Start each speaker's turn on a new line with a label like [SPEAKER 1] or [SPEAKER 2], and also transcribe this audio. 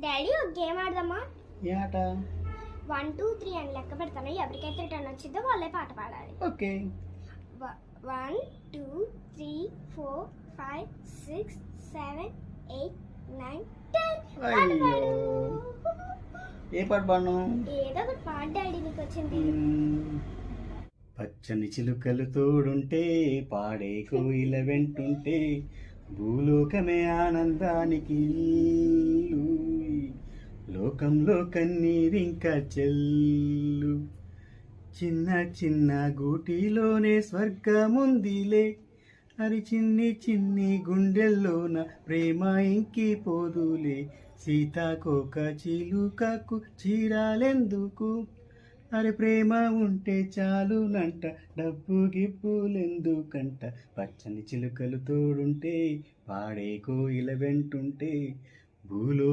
[SPEAKER 1] Daddy ఒక game ఆడదామా?
[SPEAKER 2] ఏ ఆట?
[SPEAKER 1] 1 2 3 అని లెక్క పెడతాను. ఎవరికైతే రిటర్న్ వచ్చిందో వాళ్ళే పాట పాడాలి.
[SPEAKER 2] ఓకే.
[SPEAKER 1] 1 2 3 4 5 6 7 8 9 10.
[SPEAKER 2] అయ్యో, ఏ పాట పాడను?
[SPEAKER 1] ఏదో ఒకటి పాట డాడీ, నీకు వచ్చింది.
[SPEAKER 2] పచ్చని చిలుకలు తోడుంటే, పాడే కోయిల వెంటుంటే, భూలోకమే ఆనందానికి ఇల్లు. లోకంలో కన్నీరింకా చెల్లు. చిన్న చిన్న గూటిలోనే స్వర్గముందిలే, అది చిన్ని చిన్ని గుండెల్లోన ప్రేమ ఇంకిపోదులే. సీతాకోక చిలుకకు చీరాలెందుకు, అరే ప్రేమ ఉంటే చాలునంట, డబ్బు గిప్పులెందుకంట. పచ్చని చిలుకలు తోడుంటే, పాడే కోయిల వెంటుంటే, భూలో